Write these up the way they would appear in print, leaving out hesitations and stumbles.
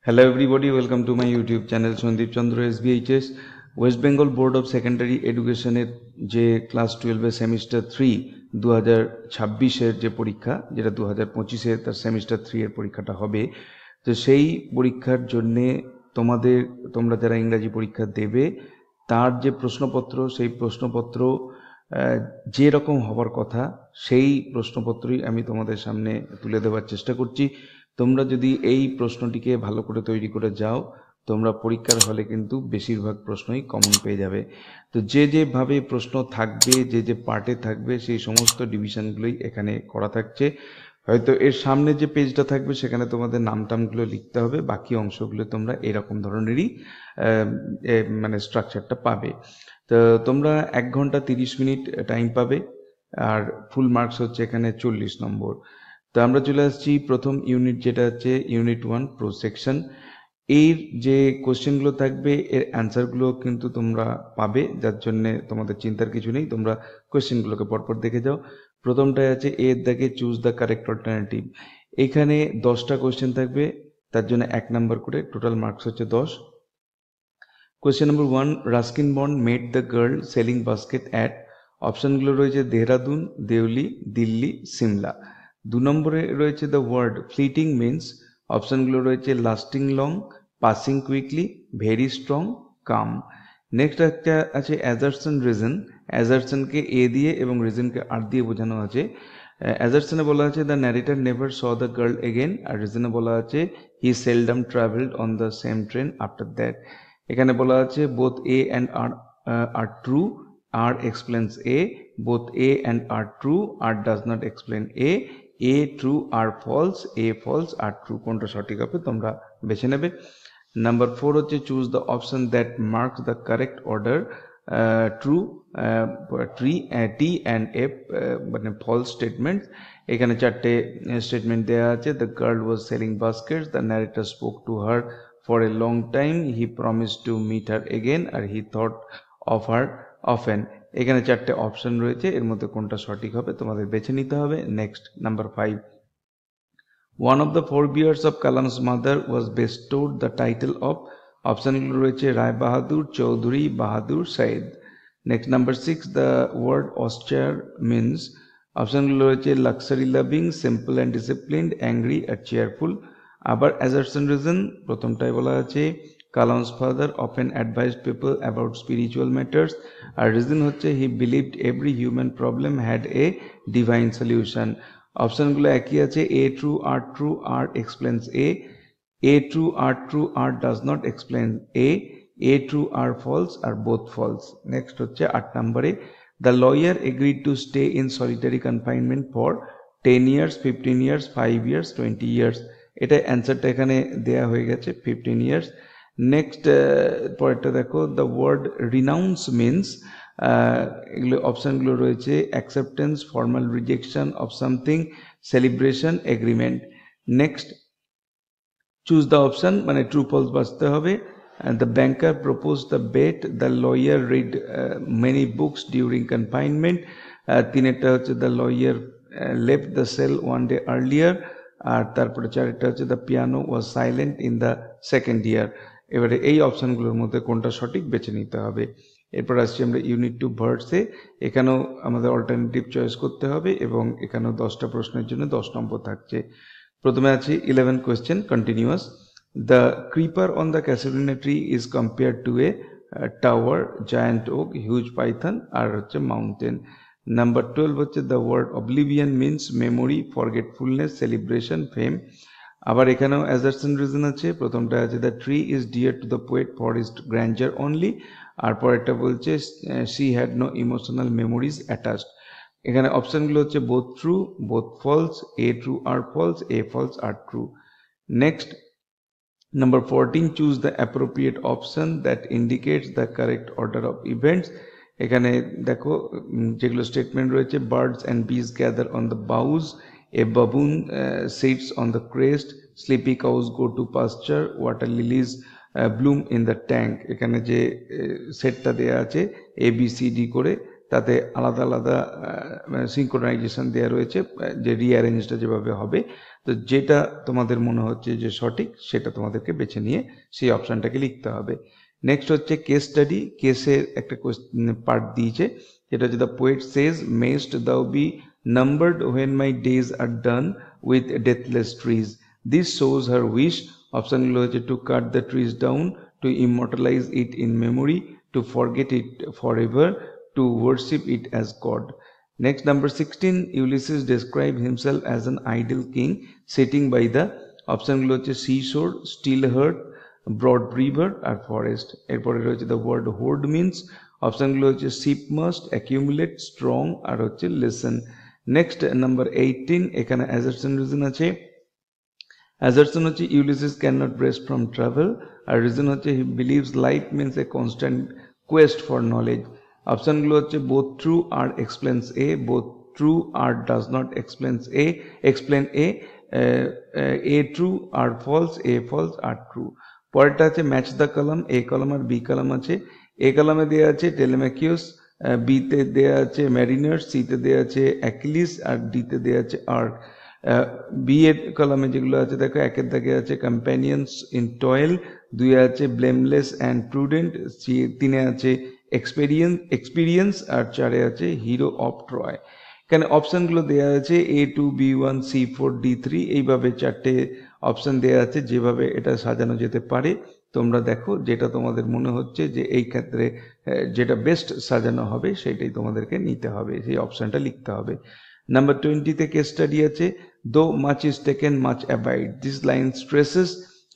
Hello everybody, welcome to my YouTube channel Sandeep Chandra SBHS West Bengal Board of Secondary Education এর যে class 12 এর semester 3 2026 এর যে পরীক্ষা যেটা 2025 এ তার সেমিস্টার 3 এর পরীক্ষাটা হবে। তো সেই পরীক্ষার জন্য তোমরা যারা ইংরেজি পরীক্ষা দেবে তার যে প্রশ্নপত্র সেই প্রশ্নপত্র যে রকম হবার কথা সেই প্রশ্নপত্রই আমি তোমাদের সামনে তুলে দেওয়ার চেষ্টা করছি। তোমরা যদি এই প্রশ্নটিকে ভালো করে তৈরি করে যাও তোমরা পরীক্ষার হলে কিন্তু বেশিরভাগ প্রশ্নই কমন পেয়ে যাবে। তো যেভাবে প্রশ্ন থাকবে যে পার্টে থাকবে সেই সমস্ত ডিভিশনগুলোই এখানে করা থাকছে। হয়তো এর সামনে যে পেজটা থাকবে সেখানে তোমাদের নামটামগুলো লিখতে হবে, বাকি অংশগুলো তোমরা এরকম ধরনেরই মানে স্ট্রাকচারটা পাবে। তো তোমরা 1 ঘন্টা 30 মিনিট টাইম পাবে আর ফুল মার্কস হচ্ছে এখানে 40 নম্বর। তো আমরা চলে আসছি প্রথম ইউনিট যেটা হচ্ছে ইউনিট 1 প্রো সেকশন। এর যে কোশ্চেনগুলো থাকবে এর অ্যান্সারগুলো কিন্তু তোমরা পাবে, যার জন্য তোমাদের চিন্তার কিছু নেই। তোমরা কোশ্চেনগুলোকে পরপর দেখে যাও। প্রথমটায় আছে এর দাগে চুজ দ্য কারেক্ট অল্টারনেটিভ। এখানে 10টা কোশ্চেন থাকবে, তার জন্য 1 নাম্বার করে, টোটাল মার্কস হচ্ছে 10। Question number 1, Ruskin bond made the girl selling basket at. অপশনগুলো রয়েছে দেহরাদুন, দেউলি, দিল্লি, সিমলা। 2 নম্বরে রয়েছে দ্য ওয়ার্ড ফ্লিটিং মিন্স। অপশনগুলো রয়েছে lasting long, passing quickly, very strong, calm. Next একটা আছে অ্যাজারশন রিজন। অ্যাজারশনকে এ দিয়ে এবং রিজনকে আর দিয়ে বোঝানো আছে। অ্যাজারশনে বলা আছে the narrator never saw the girl again, আর রিজনে বলা আছে he seldom travelled on the same train after that. এখানে বলা আছে both A and R true, R explains A, both A and R true, R does not explain A true R false, A false R true. কোনটা সঠিক হবে তোমরা বেছে নেবে। Number 4 হচ্ছে choose the option that marks the correct order. True, T and F মানে false statement. এখানে 4টে statement দেওয়া আছে। The girl was selling baskets, the narrator spoke to her for a long time, he promised to meet her again, আর he thought of her often। এখানে 4টে option রয়েছে, এর মধ্যে কোনটা সঠিক হবে তোমাদের বেছে নিতে হবে। Next number 5, one of the forebears of Kalam's mother was bestowed the title of। অপশনগুলো রয়েছে Rai Bahadur, Chowdhury, Bahadur, Syed. Next number 6, the word austere means। অপশনগুলো রয়েছে luxury loving, simple and disciplined, angry আর চেয়ারফুল। আবার অ্যাজারশন রিজন, প্রথমটায় বলা আছে Kalam's father often advised people about spiritual matters, আর রিজন হচ্ছে he believed every human problem had a divine solution. অপশনগুলো একই আছে, A true R explains A true R does not explain A true R false R both false. Next হচ্ছে 8 নম্বরে the lawyer agreed to stay in solitary confinement for 10 years, 15 years, 5 years, 20 years। এটা অ্যান্সারটা এখানে দেয়া হয়ে গেছে 15 years। Next পরেরটা দেখো দ্য ওয়ার্ড রিনাউন্স মিন্স। এগুলো অপশনগুলো রয়েছে acceptance, formal rejection of something, celebration, agreement. Next choose the option মানে ট্রু ফলস বাঁচতে হবে। The banker propose the bet, the lawyer read many books during confinement. তিনেরটা হচ্ছে the lawyer left the cell one day earlier, আর তারপরে 4টা হচ্ছে the piano was silent in the second year. এবারে এই অপশনগুলোর মধ্যে কোনটা সঠিক বেছে নিতে হবে। এরপর আসছি আমরা ইউনিট 2 ভার্ডসে। এখানেও আমাদের অল্টারনেটিভ চয়েস করতে হবে এবং এখানেও 10টা প্রশ্নের জন্য 10 নম্বর থাকছে। প্রথমে আছে 11 question continuous. The creeper on the casuarina tree is compared to a tower, giant oak, huge python আর হচ্ছে মাউন্টেন। নাম্বার 12 হচ্ছে the word oblivion means memory, forgetfulness, celebration, fame. আবার এখানেও অ্যাজারশন রিজন আছে। প্রথমটা আছে the tree is dear to the poet for is grandeur only, আর পরেরটা বলছে she had no emotional memories attached. এখানে অপশনগুলো হচ্ছে both true, both false, A true R false, A false R true. Next number 14, choose the appropriate option that indicates the correct order of events. এখানে দেখো যেগুলো statement রয়েছে birds and bees gather on the boughs, a baboon sits on the crest, sleepy cows go to pasture, water lilies bloom in the tank. এখানে যে সেটটা দেওয়া আছে A B C D করে, তাতে আলাদা আলাদা সিঙ্ক্রোনাইজেশন দেওয়া রয়েছে, যে রিঅ্যারেঞ্জটা যেভাবে হবে। তো যেটা তোমাদের মনে হচ্ছে যে সঠিক সেটা তোমাদেরকে বেছে নিয়ে সেই অপশানটাকে লিখতে হবে। নেক্সট হচ্ছে কেস স্টাডি। কেসের একটা পার্ট দিয়েছে, যেটা হচ্ছে the poet says mayst thou be numbered when my days are done with deathless trees, this shows her wish. অপশানগুলো হচ্ছে to cut the trees down, to immortalize it in memory, to forget it forever, to worship it as God. Next, number 16, Ulysses described himself as an idle king sitting by the option গুলো হচ্ছে seashore, still heart, broad river আর forest. এরপরে রয়েছে the word hoard means, option গুলো হচ্ছে ship must, accumulate, strong আর হচ্ছে listen. Next, number 18, এখানে assertion reason আছে। assertion হচ্ছে Ulysses cannot rest from travel, আর reason হচ্ছে he believes life means a constant quest for knowledge. Option গুলো হচ্ছে both true R explains A, both true R does not explain A true R false, A false R true. পরেরটা আছে match the column, A column আর B column আছে। A কলামে দেওয়া আছে টেলেমাকিউস, B তে দেওয়া আছে ম্যারিনার, C তে দেওয়া আছে অ্যাকিলিস আর D তে দেওয়া আছে আর্ক। বি এর কলামে যেগুলো আছে দেখো, একের দাগে আছে কম্প্যানিয়নস ইন টয়েল, দুই আছে ব্লেমলেস অ্যান্ড প্রুডেন্ট, তিনে আছে এক্সপিরিয়েন্স আর চারে আছে হিরো অফ ট্রয়। এখানে অপশানগুলো দেওয়া আছে A2, B1, C4, D3, এইভাবে চারটে অপশান দেওয়া আছে, যেভাবে এটা সাজানো যেতে পারে। তোমরা দেখো যেটা তোমাদের মনে হচ্ছে যে এই ক্ষেত্রে যেটা বেস্ট সাজানো হবে সেটাই তোমাদেরকে নিতে হবে, সেই অপশানটা লিখতে হবে। নাম্বার 20-তে কেস স্টাডি আছে, দো much is taken much abide, this line stresses.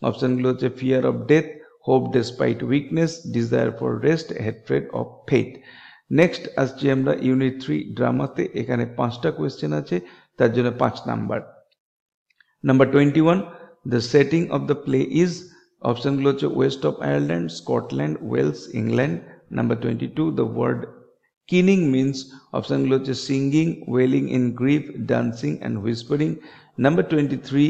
অপশানগুলো হচ্ছে fear of death, hope despite weakness, desire for rest, hatred of faith. Next আসছি আমরা ইউনিট 3 ড্রামাতে। এখানে 5টা কোয়েশ্চেন আছে, তার জন্য 5 number. Number 21, the setting of the play is. অপশানগুলো হচ্ছে west of Ireland, Scotland, Wales, England. Number 22, the word keening means. অপশানগুলো হচ্ছে singing, wailing in grief, dancing and whispering. Number 23,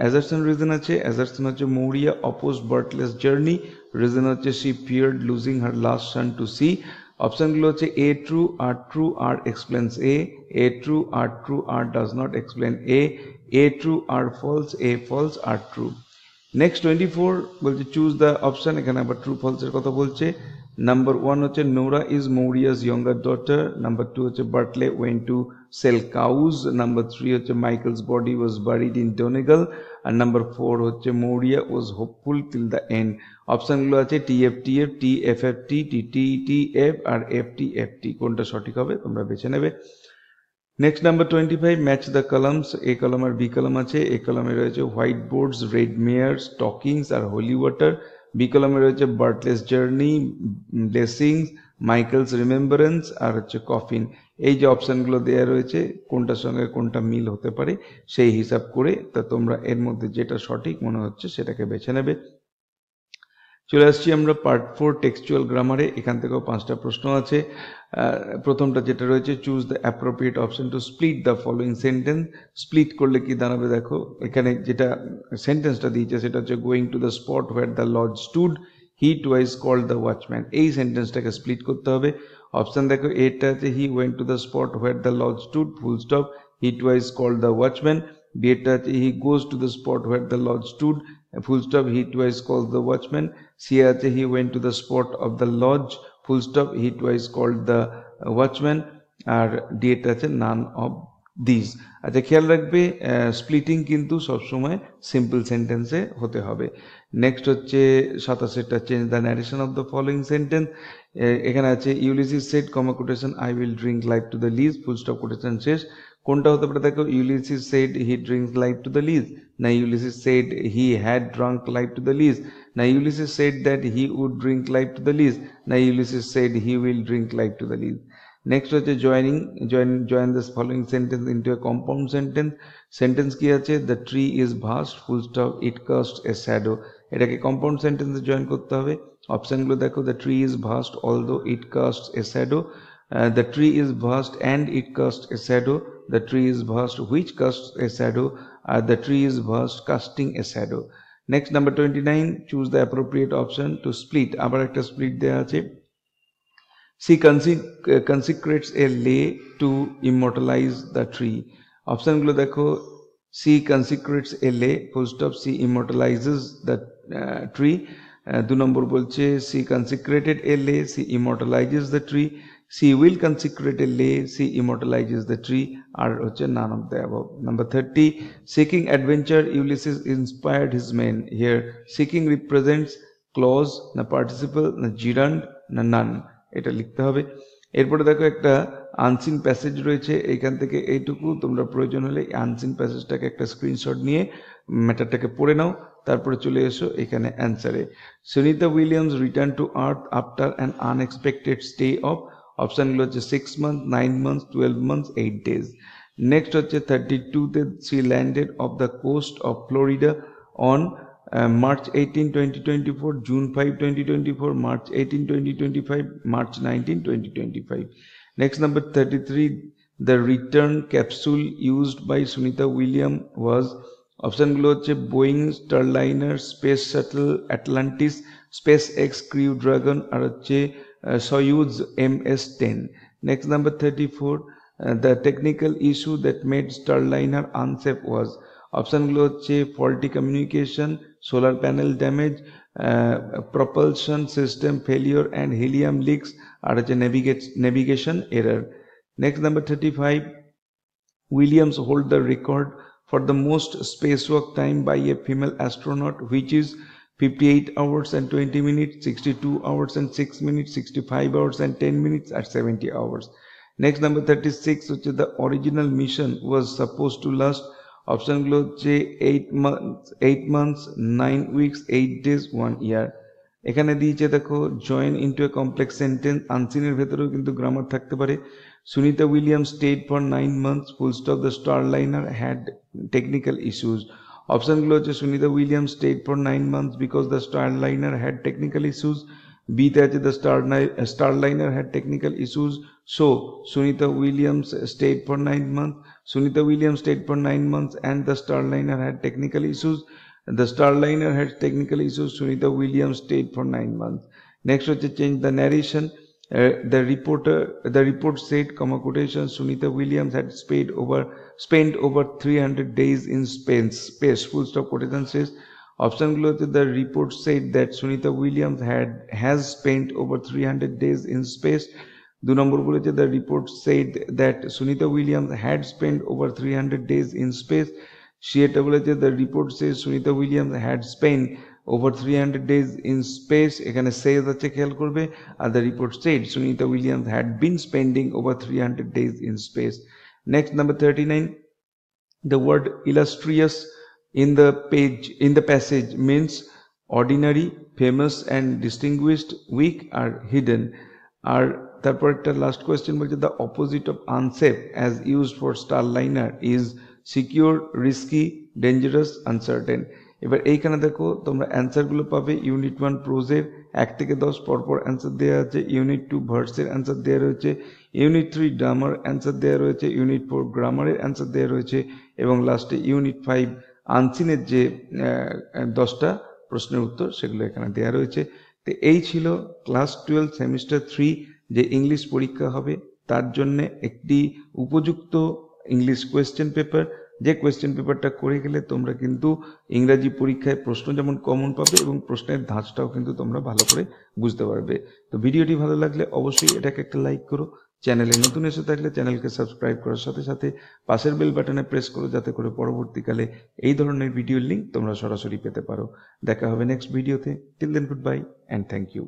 assertion reason আছে। অ্যাজারশন হচ্ছে Maurya oppose Bartley's journey, reason হচ্ছে she feared losing her last son to sea. অপশানগুলো হচ্ছে A true R explains A true R does not explain A true R false, A false R true. Next 24 বলছে choose the option, এখানে আবার true ফলসের কথা বলছে। Number 1 হচ্ছে Nora is Maurya's younger daughter. Number 2 হচ্ছে Bartley went to sell cows. Number 3 হচ্ছে Michael's body was buried in Donegal. আর number 4 হচ্ছে Maurya was hopeful till the end. অপশানগুলো আছে TFTF, TFFT, TTTF আর FTFT। কোনটা সঠিক হবে তোমরা বেছে নেবে। Next number 25, match the columns. A column আর বি কলাম আছে। এ কলামে রয়েছে white boards, red mares, talkings আর হোলি ওয়াটার। বি কলামে রয়েছে birthless journey, blessings, Michael's remembrance আর হচ্ছে কফিন। এই যে অপশানগুলো দেওয়া রয়েছে কোনটার সঙ্গে কোনটা মিল হতে পারে সেই হিসাব করে তা তোমরা এর মধ্যে যেটা সঠিক মনে হচ্ছে সেটাকে বেছে নেবে। চলে আসছি আমরা পার্ট 4 টেক্সচুয়াল গ্রামারে। এখান থেকেও 5টা প্রশ্ন আছে। প্রথমটা যেটা রয়েছে choose the appropriate option to split the following sentence. Split করলে কি দাঁড়াবে দেখো, এখানে যেটা সেন্টেন্সটা দিয়েছে সেটা হচ্ছে going to the spot where the lodge stood, he twice called the watchman. এই সেন্টেন্সটাকে স্প্লিট করতে হবে। অপশন দেখো, এটা আছে he went to the spot where the lodge stood, full stop, he twice called the watchman. বিটা আছে he goes to the spot where the lodge stood, full stop, he twice called the watchman. C আছে he went to the spot of the lodge, full stop, he twice called the watchman. আর D আছে none of these. আচ্ছা খেয়াল রাখবে splitting কিন্তু সবসময় simple সেন্টেন্সে হতে হবে। নেক্সট হচ্ছে 27টা change the narration of the following sentence. এখানে আছে Ulysses said comma quotation I will drink life to the lees, full stop quotation শেষ। কোনটা হতে পারে দেখো, Ulysses said he drinks life to the lees, না Ulysses said he had drunk life to the lees, না Ulysses said that he would drink life to the lees, না Ulysses said he will drink life to the lease. Next হচ্ছে join this following sentence into a compound sentence. Sentence কি আছে, the tree is vast, full stop, it cast a shadow. এটাকে compound সেন্টেন্সে join করতে হবে। অপশনগুলো দেখো, the tree is vast although it cast a shadow, the tree is vast and it cast a shadow, the tree is vast which cast a shadow, আর the tree is vast casting a shadow. Next number 29, choose the appropriate option to split. আবার একটা split দেওয়া আছে। She consecrates a lay to immortalize the tree. অপশনগুলো দেখো, she consecrates a lay, full stop, she immortalizes the tree. 2 number বলছে she consecrated a lay, she immortalizes the tree. She will consecrate a lay, she immortalizes the tree. আর হচ্ছে none of the above. Number 30, seeking adventure, Ulysses inspired his men. Here seeking represents clause, না participle, না gerund, না none. এটা লিখতে হবে। এরপরে দেখো একটা আনসিন প্যাসেজ রয়েছে, এইখান থেকে এইটুকু তোমরা প্রয়োজন হলে আনসিন প্যাসেজটাকে একটা স্ক্রিনশট নিয়ে ম্যাটারটাকে পড়ে নাও, তারপরে চলে এসো এখানে অ্যান্সারে। Sunita Williams return to Earth after an unexpected stay of, অপশানগুলো হচ্ছে 6 months, 9 months, 12 months, 8 days. Next হচ্ছে 32তে she landed off the coast of Florida on March 18, 2024, June 5, 2024, March 18, 2025, March 19, 2025. Next, number 33, the return capsule used by Sunita Williams was, অপশানগুলো হচ্ছে Boeing, Starliner, space shuttle, Atlantis, SpaceX Crew Dragon, আর হচ্ছে Soyuz MS-10. Next, number 34, the technical issue that made Starliner unsafe was, অপশানগুলো হচ্ছে faulty communication, solar panel damage, propulsion system failure and helium leaks, আর হচ্ছে navigation error. Next, number 35, Williams hold the record for the most spacewalk time by a female astronaut, which is 58 hours and 20 minutes, 62 hours and 6 minutes, 65 hours and 10 minutes, at 70 hours. Next, number 36, which is the original mission was supposed to last, option গুলো হচ্ছে 8 months, 9 weeks, 8 days, 1 year. এখানে দিয়েছে দেখো join into a complex sentence, আনসিনের ভেতরেও কিন্তু grammar থাকতে পারে। Sunita Williams stayed for 9 months, full stop, the Starliner had technical issues. অপশনগুলো হচ্ছে Sunita Williams stayed for 9 months because the Starliner had technical issues. B তে আছে the Starliner had technical issues, so Sunita Williams stayed for 9 months. Sunita Williams stayed for 9 months and the Starliner had technical issues. The Starliner had technical issues, Sunita Williams stayed for 9 months. Next হচ্ছে change the narration. The report said, comma quotation, Sunita Williams had spent over 300 days in space, full stop, quotation says. Option গুলো হচ্ছে the report said that Sunita Williams has spent over 300 days in space. 2 নম্বর বলেছে the report said that Sunita Williams had spent over 300 days in space. সে এটা বলেছে the report says Sunita Williams had spent over 300 days in space. এখানে says আছে, খেয়াল করবে। আর the report said Sunita Williams had been spending over 300 days in space. Next, number 39, the word illustrious in the passage means ordinary, famous and distinguished, weak or hidden. আর তারপর একটা last question বলছে the opposite of unsafe as used for Starliner is secure, risky, dangerous, uncertain. এবার এইখানে দেখো তোমরা অ্যান্সারগুলো পাবে unit 1 প্রোজের 1 থেকে 10 পরপর অ্যান্সার দেওয়া আছে, ইউনিট 2 ভার্সের অ্যান্সার দেওয়া রয়েছে, ইউনিট 3 গ্রামার অ্যান্সার দেওয়া রয়েছে, ইউনিট 4 গ্রামারের অ্যান্সার দেওয়া রয়েছে এবং লাস্টে ইউনিট 5 আনসিনের যে 10টা প্রশ্নের উত্তর সেগুলো এখানে দেওয়া রয়েছে। তো এই ছিল ক্লাস 12 সেমিস্টার 3 যে ইংলিশ পরীক্ষা হবে তার জন্য একটি উপযুক্ত ইংলিশ কোয়েশ্চেন পেপার, যে কোয়েশ্চেন পেপারটা করে গেলে তোমরা কিন্তু ইংরাজি পরীক্ষায় প্রশ্ন যেমন কমন পাবে এবং প্রশ্নের ধাঁচটাও কিন্তু তোমরা ভালো করে বুঝতে পারবে। তো ভিডিওটি ভালো লাগলে অবশ্যই এটাকে একটা লাইক করো, চ্যানেলে নতুন এসে থাকলে চ্যানেলকে সাবস্ক্রাইব করার সাথে সাথে পাশের বেল বাটনে প্রেস করো যাতে করে পরবর্তীকালে এই ধরনের ভিডিওর লিঙ্ক তোমরা সরাসরি পেতে পারো। দেখা হবে নেক্সট ভিডিওতে। Till then, good bye and thank you.